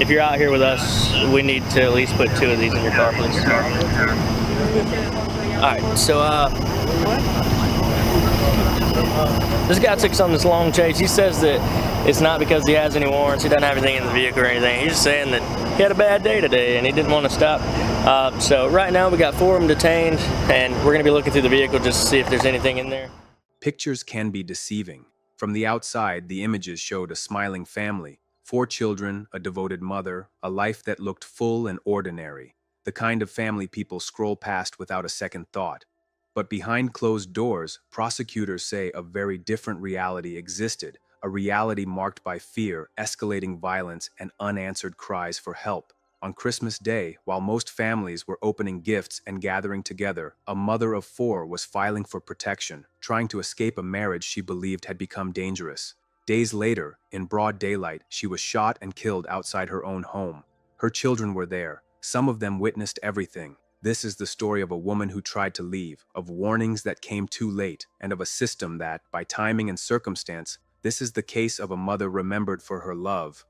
if you're out here with us, we need to at least put 2 of these in your car, please. Alright, so this guy took us on this long chase. He says that it's not because he has any warrants, he doesn't have anything in the vehicle or anything. He's just saying that he had a bad day today and he didn't want to stop. So right now we got 4 of them detained, and we're going to be looking through the vehicle just to see if there's anything in there. Pictures can be deceiving. From the outside, the images showed a smiling family, 4 children, a devoted mother, a life that looked full and ordinary, the kind of family people scroll past without a second thought. But behind closed doors, prosecutors say a very different reality existed, a reality marked by fear, escalating violence, and unanswered cries for help. On Christmas Day, while most families were opening gifts and gathering together, a mother of 4 was filing for protection, trying to escape a marriage she believed had become dangerous. Days later, in broad daylight, she was shot and killed outside her own home. Her children were there. Some of them witnessed everything. This is the story of a woman who tried to leave, of warnings that came too late, and of a system that, by timing and circumstance, this is the case of a mother remembered for her love,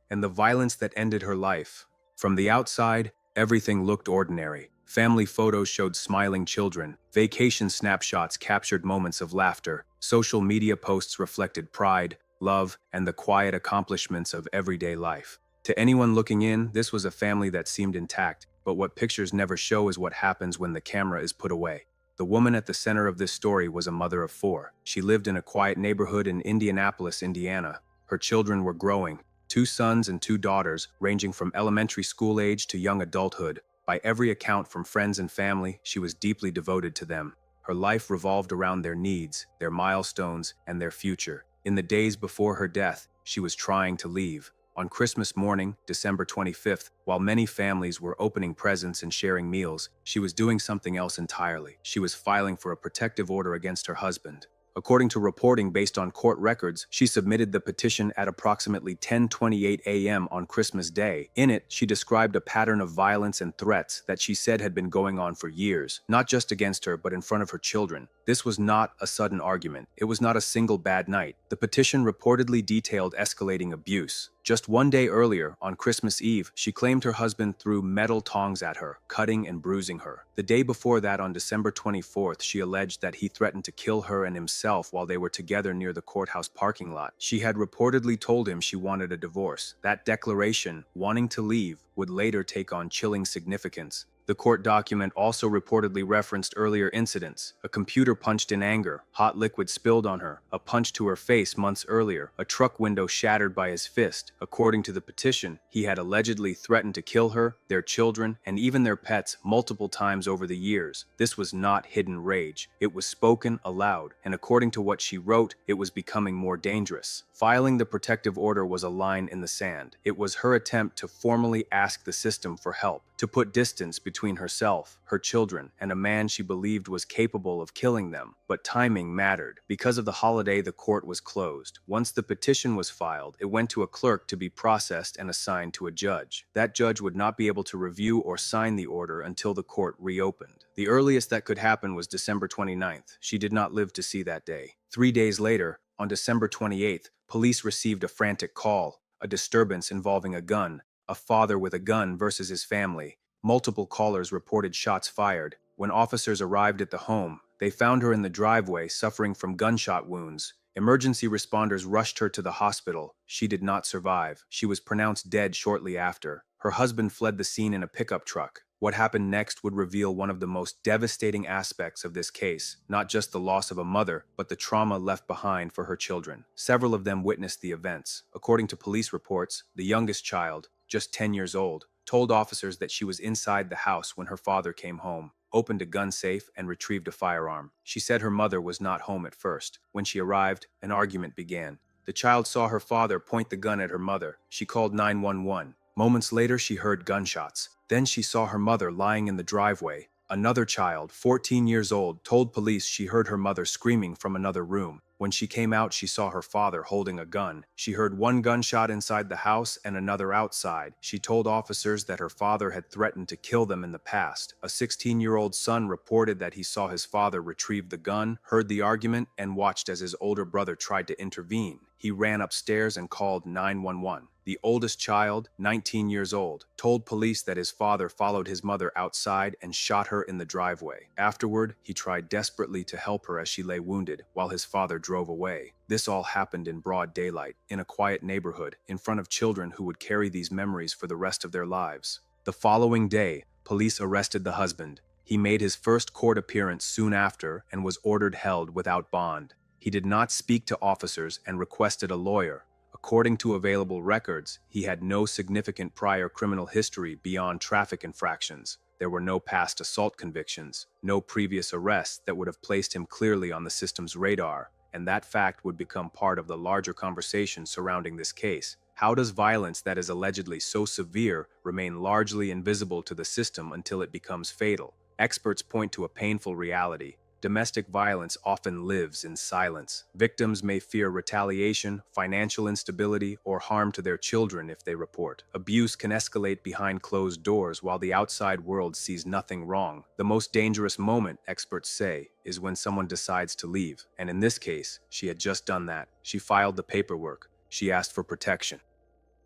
and the violence that ended her life. From the outside, everything looked ordinary. Family photos showed smiling children. Vacation snapshots captured moments of laughter. Social media posts reflected pride, love, and the quiet accomplishments of everyday life. To anyone looking in, this was a family that seemed intact, but what pictures never show is what happens when the camera is put away. The woman at the center of this story was a mother of 4. She lived in a quiet neighborhood in Indianapolis, Indiana. Her children were growing. 2 sons and 2 daughters, ranging from elementary school age to young adulthood. By every account from friends and family, she was deeply devoted to them. Her life revolved around their needs, their milestones, and their future. In the days before her death, she was trying to leave. On Christmas morning, December 25th, while many families were opening presents and sharing meals, she was doing something else entirely. She was filing for a protective order against her husband. According to reporting based on court records, she submitted the petition at approximately 10:28 a.m. on Christmas Day. In it, she described a pattern of violence and threats that she said had been going on for years, not just against her, but in front of her children. This was not a sudden argument. It was not a single bad night. The petition reportedly detailed escalating abuse. Just one day earlier, on Christmas Eve, she claimed her husband threw metal tongs at her, cutting and bruising her. The day before that, on December 24th, she alleged that he threatened to kill her and himself while they were together near the courthouse parking lot. She had reportedly told him she wanted a divorce. That declaration, wanting to leave, would later take on chilling significance. The court document also reportedly referenced earlier incidents: a computer punched in anger, hot liquid spilled on her, a punch to her face months earlier, a truck window shattered by his fist. According to the petition, he had allegedly threatened to kill her, their children, and even their pets multiple times over the years. This was not hidden rage. It was spoken aloud, and according to what she wrote, it was becoming more dangerous. Filing the protective order was a line in the sand. It was her attempt to formally ask the system for help, to put distance between herself, her children, and a man she believed was capable of killing them. But timing mattered. Because of the holiday, the court was closed. Once the petition was filed, it went to a clerk to be processed and assigned to a judge. That judge would not be able to review or sign the order until the court reopened. The earliest that could happen was December 29th. She did not live to see that day. 3 days later, on December 28th, police received a frantic call, a disturbance involving a gun, a father with a gun versus his family. Multiple callers reported shots fired. When officers arrived at the home, they found her in the driveway suffering from gunshot wounds. Emergency responders rushed her to the hospital. She did not survive. She was pronounced dead shortly after. Her husband fled the scene in a pickup truck. What happened next would reveal one of the most devastating aspects of this case, not just the loss of a mother, but the trauma left behind for her children. Several of them witnessed the events. According to police reports, the youngest child, just 10 years old, told officers that she was inside the house when her father came home, opened a gun safe, and retrieved a firearm. She said her mother was not home at first. When she arrived, an argument began. The child saw her father point the gun at her mother. She called 911. Moments later, she heard gunshots. Then she saw her mother lying in the driveway. Another child, 14 years old, told police she heard her mother screaming from another room. When she came out, she saw her father holding a gun. She heard one gunshot inside the house and another outside. She told officers that her father had threatened to kill them in the past. A 16-year-old son reported that he saw his father retrieve the gun, heard the argument, and watched as his older brother tried to intervene. He he ran upstairs and called 911. The oldest child, 19 years old, told police that his father followed his mother outside and shot her in the driveway. Afterward, he tried desperately to help her as she lay wounded, while his father drove away. This all happened in broad daylight, in a quiet neighborhood, in front of children who would carry these memories for the rest of their lives. The following day, police arrested the husband. He made his first court appearance soon after and was ordered held without bond. He did not speak to officers and requested a lawyer. According to available records, he had no significant prior criminal history beyond traffic infractions. There were no past assault convictions, no previous arrests that would have placed him clearly on the system's radar, and that fact would become part of the larger conversation surrounding this case. How does violence that is allegedly so severe remain largely invisible to the system until it becomes fatal? Experts point to a painful reality. Domestic violence often lives in silence. Victims may fear retaliation, financial instability, or harm to their children if they report. Abuse can escalate behind closed doors while the outside world sees nothing wrong. The most dangerous moment, experts say, is when someone decides to leave. And in this case, she had just done that. She filed the paperwork. She asked for protection.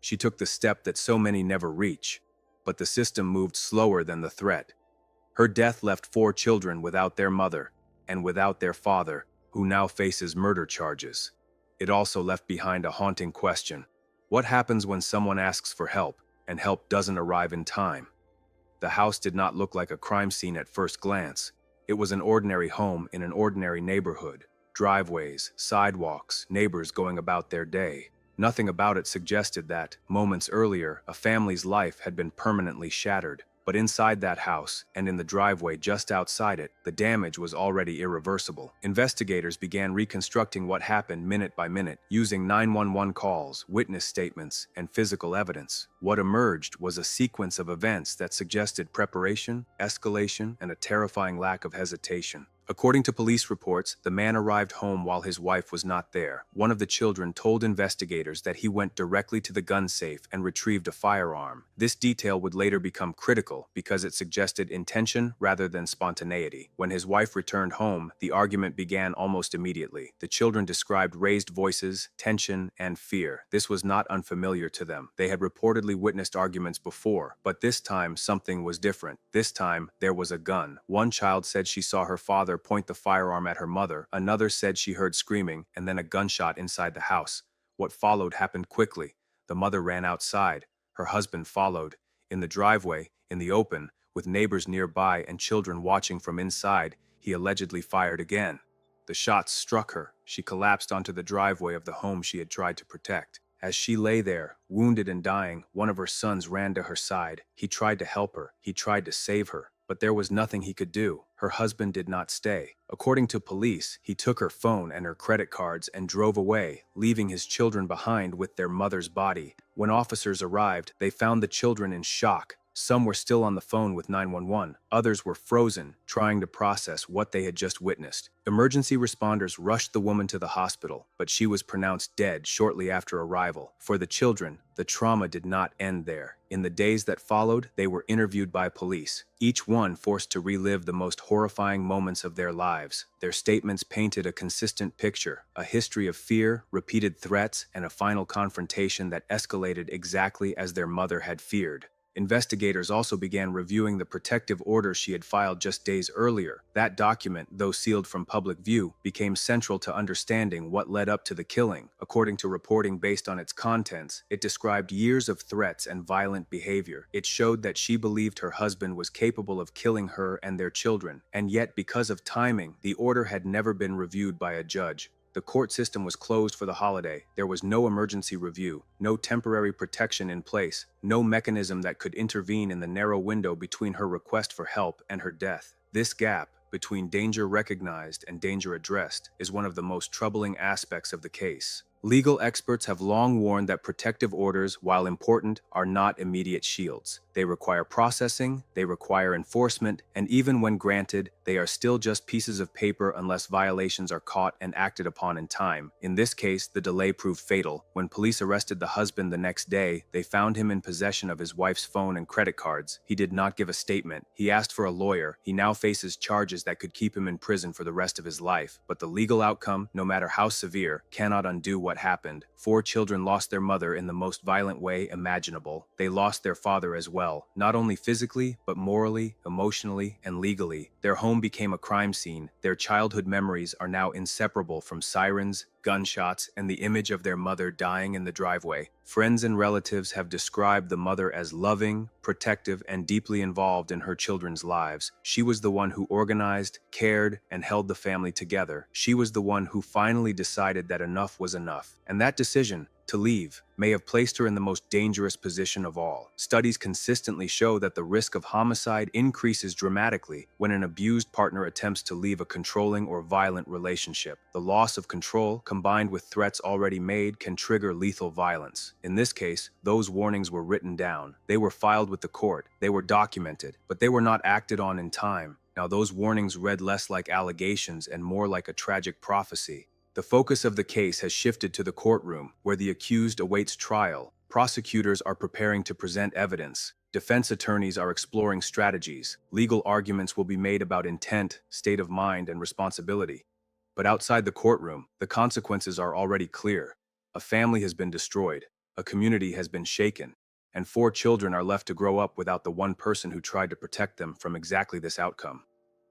She took the step that so many never reach. But the system moved slower than the threat. Her death left 4 children without their mother and without their father, who now faces murder charges. It also left behind a haunting question. What happens when someone asks for help and help doesn't arrive in time? The house did not look like a crime scene at first glance. It was an ordinary home in an ordinary neighborhood. Driveways, sidewalks, neighbors going about their day. Nothing about it suggested that, moments earlier, a family's life had been permanently shattered. But inside that house, and in the driveway just outside it, the damage was already irreversible. Investigators began reconstructing what happened minute by minute, using 911 calls, witness statements, and physical evidence. What emerged was a sequence of events that suggested preparation, escalation, and a terrifying lack of hesitation. According to police reports, the man arrived home while his wife was not there. One of the children told investigators that he went directly to the gun safe and retrieved a firearm. This detail would later become critical because it suggested intention rather than spontaneity. When his wife returned home, the argument began almost immediately. The children described raised voices, tension, and fear. This was not unfamiliar to them. They had reportedly witnessed arguments before, but this time something was different. This time, there was a gun. One child said she saw her father point the firearm at her mother. Another said she heard screaming and then a gunshot inside the house. What followed happened quickly. The mother ran outside. Her husband followed. In the driveway, in the open, with neighbors nearby and children watching from inside, he allegedly fired again. The shots struck her. She collapsed onto the driveway of the home she had tried to protect. As she lay there, wounded and dying, one of her sons ran to her side. He tried to help her. He tried to save her. But there was nothing he could do. Her husband did not stay. According to police, he took her phone and her credit cards and drove away, leaving his children behind with their mother's body. When officers arrived, they found the children in shock. Some were still on the phone with 911. Others were frozen, trying to process what they had just witnessed. Emergency responders rushed the woman to the hospital, but she was pronounced dead shortly after arrival. For the children, the trauma did not end there. In the days that followed, they were interviewed by police, each one forced to relive the most horrifying moments of their lives. Their statements painted a consistent picture, a history of fear, repeated threats, and a final confrontation that escalated exactly as their mother had feared. Investigators also began reviewing the protective order she had filed just days earlier. That document, though sealed from public view, became central to understanding what led up to the killing. According to reporting based on its contents, it described years of threats and violent behavior. It showed that she believed her husband was capable of killing her and their children, and yet because of timing, the order had never been reviewed by a judge. The court system was closed for the holiday. There was no emergency review, no temporary protection in place, no mechanism that could intervene in the narrow window between her request for help and her death. This gap, between danger recognized and danger addressed, is one of the most troubling aspects of the case. Legal experts have long warned that protective orders, while important, are not immediate shields. They require processing, they require enforcement, and even when granted, they are still just pieces of paper unless violations are caught and acted upon in time. In this case, the delay proved fatal. When police arrested the husband the next day, they found him in possession of his wife's phone and credit cards. He did not give a statement. He asked for a lawyer. He now faces charges that could keep him in prison for the rest of his life. But the legal outcome, no matter how severe, cannot undo what happened. 4 children lost their mother in the most violent way imaginable. They lost their father as well, not only physically, but morally, emotionally, and legally. Their home became a crime scene. Their childhood memories are now inseparable from sirens, gunshots, and the image of their mother dying in the driveway. Friends and relatives have described the mother as loving, protective, and deeply involved in her children's lives. She was the one who organized, cared, and held the family together. She was the one who finally decided that enough was enough. And that decision, to leave, may have placed her in the most dangerous position of all. Studies consistently show that the risk of homicide increases dramatically when an abused partner attempts to leave a controlling or violent relationship. The loss of control, combined with threats already made, can trigger lethal violence. In this case, those warnings were written down. They were filed with the court. They were documented, but they were not acted on in time. Now, those warnings read less like allegations and more like a tragic prophecy. The focus of the case has shifted to the courtroom, where the accused awaits trial. Prosecutors are preparing to present evidence. Defense attorneys are exploring strategies. Legal arguments will be made about intent, state of mind, and responsibility. But outside the courtroom, the consequences are already clear. A family has been destroyed. A community has been shaken. And 4 children are left to grow up without the one person who tried to protect them from exactly this outcome.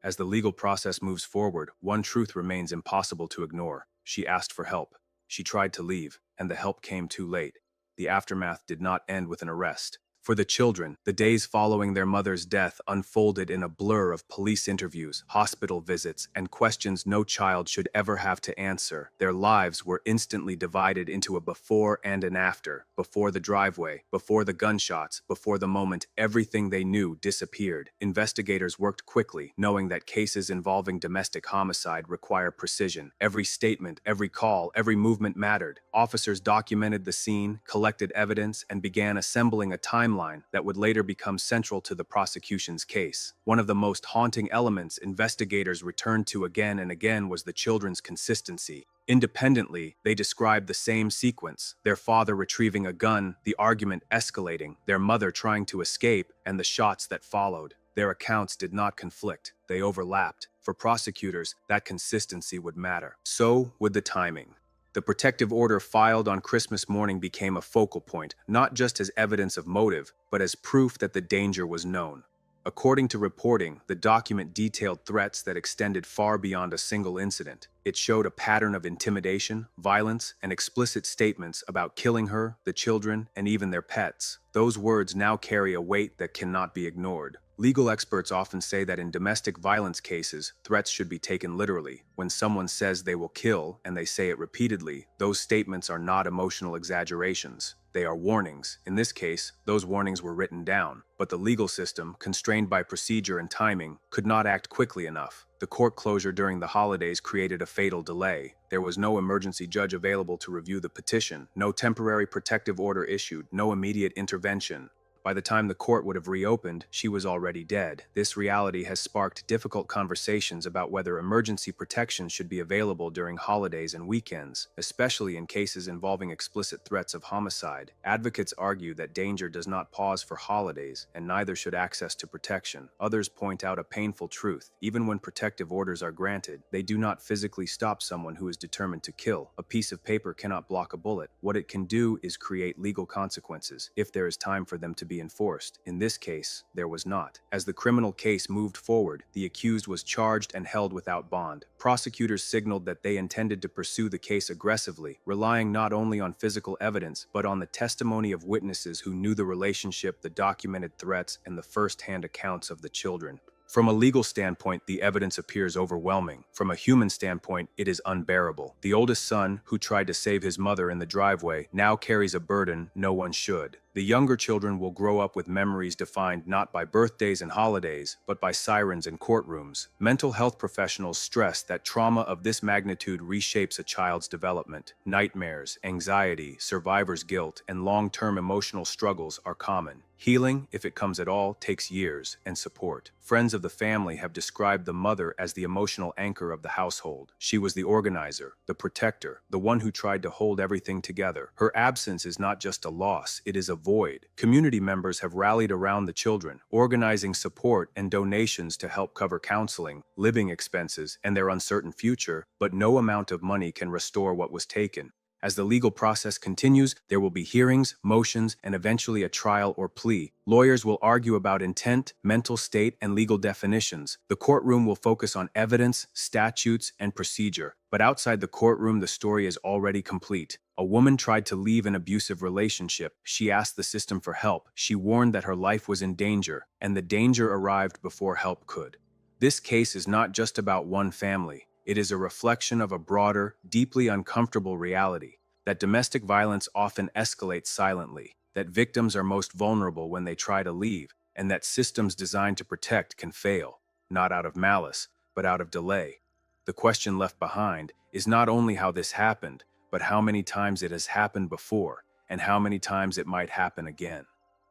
As the legal process moves forward, one truth remains impossible to ignore. She asked for help. She tried to leave, and the help came too late. The aftermath did not end with an arrest. For the children, the days following their mother's death unfolded in a blur of police interviews, hospital visits, and questions no child should ever have to answer. Their lives were instantly divided into a before and an after. Before the driveway, before the gunshots, before the moment everything they knew disappeared. Investigators worked quickly, knowing that cases involving domestic homicide require precision. Every statement, every call, every movement mattered. Officers documented the scene, collected evidence, and began assembling a timeline that would later become central to the prosecution's case. One of the most haunting elements investigators returned to again and again was the children's consistency. Independently, they described the same sequence: their father retrieving a gun, the argument escalating, their mother trying to escape, and the shots that followed. Their accounts did not conflict, they overlapped. For prosecutors, that consistency would matter. So would the timing. The protective order filed on Christmas morning became a focal point, not just as evidence of motive, but as proof that the danger was known. According to reporting, the document detailed threats that extended far beyond a single incident. It showed a pattern of intimidation, violence, and explicit statements about killing her, the children, and even their pets. Those words now carry a weight that cannot be ignored. Legal experts often say that in domestic violence cases, threats should be taken literally. When someone says they will kill, and they say it repeatedly, those statements are not emotional exaggerations. They are warnings. In this case, those warnings were written down. But the legal system, constrained by procedure and timing, could not act quickly enough. The court closure during the holidays created a fatal delay. There was no emergency judge available to review the petition, no temporary protective order issued, no immediate intervention. By the time the court would have reopened, she was already dead. This reality has sparked difficult conversations about whether emergency protection should be available during holidays and weekends, especially in cases involving explicit threats of homicide. Advocates argue that danger does not pause for holidays, and neither should access to protection. Others point out a painful truth. Even when protective orders are granted, they do not physically stop someone who is determined to kill. A piece of paper cannot block a bullet. What it can do is create legal consequences, if there is time for them to be enforced. In this case, there was not. As the criminal case moved forward, the accused was charged and held without bond. Prosecutors signaled that they intended to pursue the case aggressively, relying not only on physical evidence, but on the testimony of witnesses who knew the relationship, the documented threats, and the first-hand accounts of the children. From a legal standpoint, the evidence appears overwhelming. From a human standpoint, it is unbearable. The oldest son, who tried to save his mother in the driveway, now carries a burden no one should. The younger children will grow up with memories defined not by birthdays and holidays, but by sirens and courtrooms. Mental health professionals stress that trauma of this magnitude reshapes a child's development. Nightmares, anxiety, survivor's guilt, and long-term emotional struggles are common. Healing, if it comes at all, takes years and support. Friends of the family have described the mother as the emotional anchor of the household. She was the organizer, the protector, the one who tried to hold everything together. Her absence is not just a loss, it is a void. Community members have rallied around the children, organizing support and donations to help cover counseling, living expenses, and their uncertain future, but no amount of money can restore what was taken. As the legal process continues, there will be hearings, motions, and eventually a trial or plea. Lawyers will argue about intent, mental state, and legal definitions. The courtroom will focus on evidence, statutes, and procedure. But outside the courtroom, the story is already complete. A woman tried to leave an abusive relationship. She asked the system for help. She warned that her life was in danger, and the danger arrived before help could. This case is not just about one family. It is a reflection of a broader, deeply uncomfortable reality, that domestic violence often escalates silently, that victims are most vulnerable when they try to leave, and that systems designed to protect can fail, not out of malice, but out of delay. The question left behind is not only how this happened, but how many times it has happened before, and how many times it might happen again.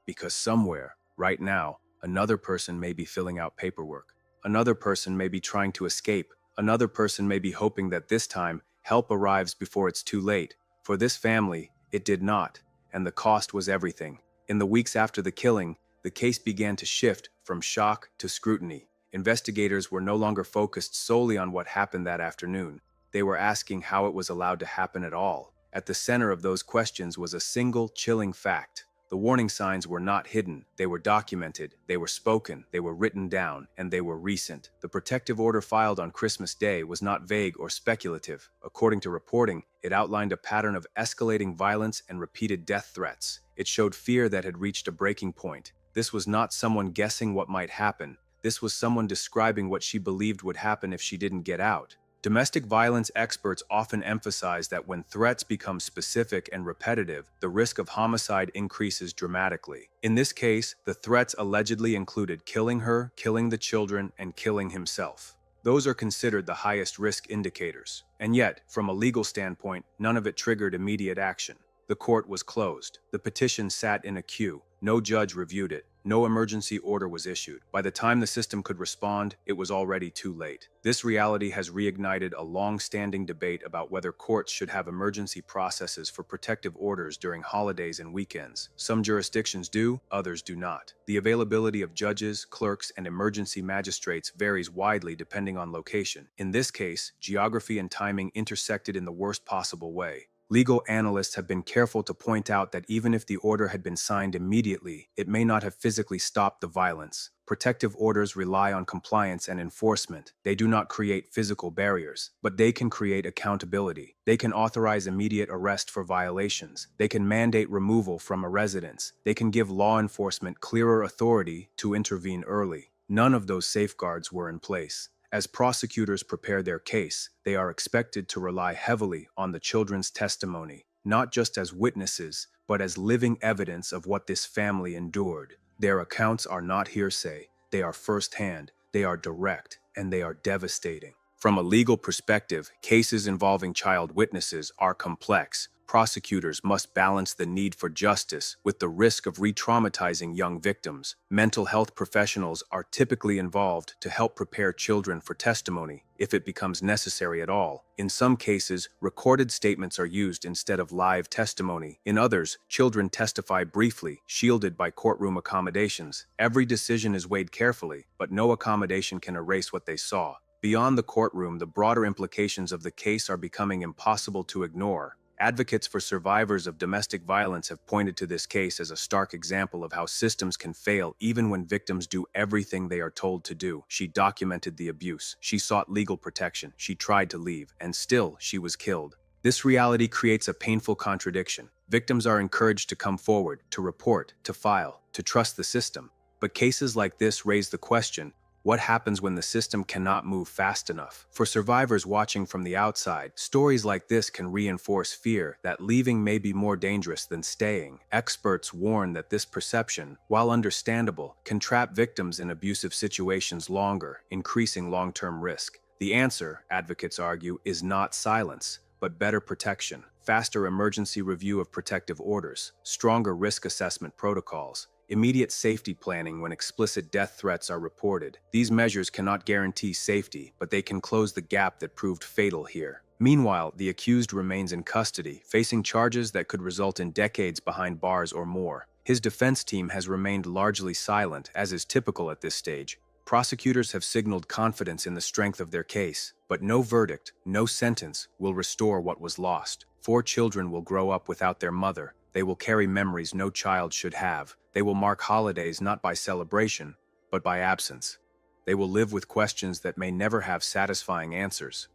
Because somewhere, right now, another person may be filling out paperwork. Another person may be trying to escape. Another person may be hoping that this time, help arrives before it's too late. For this family, it did not, and the cost was everything. In the weeks after the killing, the case began to shift from shock to scrutiny. Investigators were no longer focused solely on what happened that afternoon. They were asking how it was allowed to happen at all. At the center of those questions was a single chilling fact. The warning signs were not hidden. They were documented, they were spoken, they were written down, and they were recent. The protective order filed on Christmas Day was not vague or speculative. According to reporting, it outlined a pattern of escalating violence and repeated death threats. It showed fear that had reached a breaking point. This was not someone guessing what might happen. This was someone describing what she believed would happen if she didn't get out. Domestic violence experts often emphasize that when threats become specific and repetitive, the risk of homicide increases dramatically. In this case, the threats allegedly included killing her, killing the children, and killing himself. Those are considered the highest risk indicators. And yet, from a legal standpoint, none of it triggered immediate action. The court was closed. The petition sat in a queue. No judge reviewed it. No emergency order was issued. By the time the system could respond, it was already too late. This reality has reignited a long-standing debate about whether courts should have emergency processes for protective orders during holidays and weekends. Some jurisdictions do, others do not. The availability of judges, clerks, and emergency magistrates varies widely depending on location. In this case, geography and timing intersected in the worst possible way. Legal analysts have been careful to point out that even if the order had been signed immediately, it may not have physically stopped the violence. Protective orders rely on compliance and enforcement. They do not create physical barriers, but they can create accountability. They can authorize immediate arrest for violations. They can mandate removal from a residence. They can give law enforcement clearer authority to intervene early. None of those safeguards were in place. As prosecutors prepare their case, they are expected to rely heavily on the children's testimony, not just as witnesses, but as living evidence of what this family endured. Their accounts are not hearsay, they are firsthand, they are direct, and they are devastating. From a legal perspective, cases involving child witnesses are complex. Prosecutors must balance the need for justice with the risk of re-traumatizing young victims. Mental health professionals are typically involved to help prepare children for testimony, if it becomes necessary at all. In some cases, recorded statements are used instead of live testimony. In others, children testify briefly, shielded by courtroom accommodations. Every decision is weighed carefully, but no accommodation can erase what they saw. Beyond the courtroom, the broader implications of the case are becoming impossible to ignore. Advocates for survivors of domestic violence have pointed to this case as a stark example of how systems can fail even when victims do everything they are told to do. She documented the abuse. She sought legal protection. She tried to leave, and still she was killed. This reality creates a painful contradiction. Victims are encouraged to come forward, to report, to file, to trust the system. But cases like this raise the question, What happens when the system cannot move fast enough? For survivors watching from the outside, stories like this can reinforce fear that leaving may be more dangerous than staying. Experts warn that this perception, while understandable, can trap victims in abusive situations longer, increasing long-term risk. The answer, advocates argue, is not silence, but better protection, faster emergency review of protective orders, stronger risk assessment protocols, immediate safety planning when explicit death threats are reported. These measures cannot guarantee safety, but they can close the gap that proved fatal here. Meanwhile, the accused remains in custody, facing charges that could result in decades behind bars or more. His defense team has remained largely silent, as is typical at this stage. Prosecutors have signaled confidence in the strength of their case, but no verdict, no sentence will restore what was lost. 4 children will grow up without their mother. They will carry memories no child should have. They will mark holidays not by celebration, but by absence. They will live with questions that may never have satisfying answers.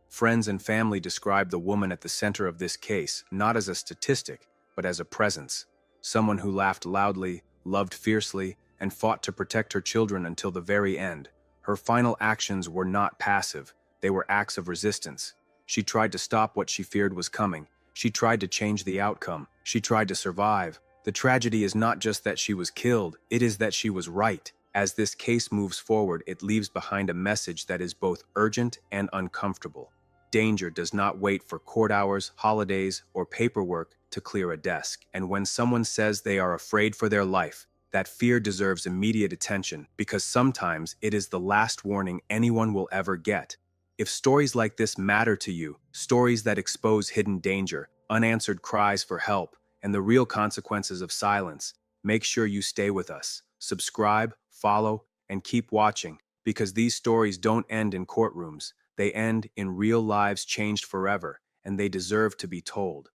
Friends and family describe the woman at the center of this case not as a statistic, but as a presence. Someone who laughed loudly, loved fiercely, and fought to protect her children until the very end. Her final actions were not passive. They were acts of resistance. She tried to stop what she feared was coming. She tried to change the outcome. She tried to survive. The tragedy is not just that she was killed, it is that she was right. As this case moves forward, it leaves behind a message that is both urgent and uncomfortable. Danger does not wait for court hours, holidays, or paperwork to clear a desk. And when someone says they are afraid for their life, that fear deserves immediate attention, because sometimes it is the last warning anyone will ever get. If stories like this matter to you, stories that expose hidden danger, unanswered cries for help, and the real consequences of silence, make sure you stay with us. Subscribe, follow, and keep watching, because these stories don't end in courtrooms. They end in real lives changed forever, and they deserve to be told.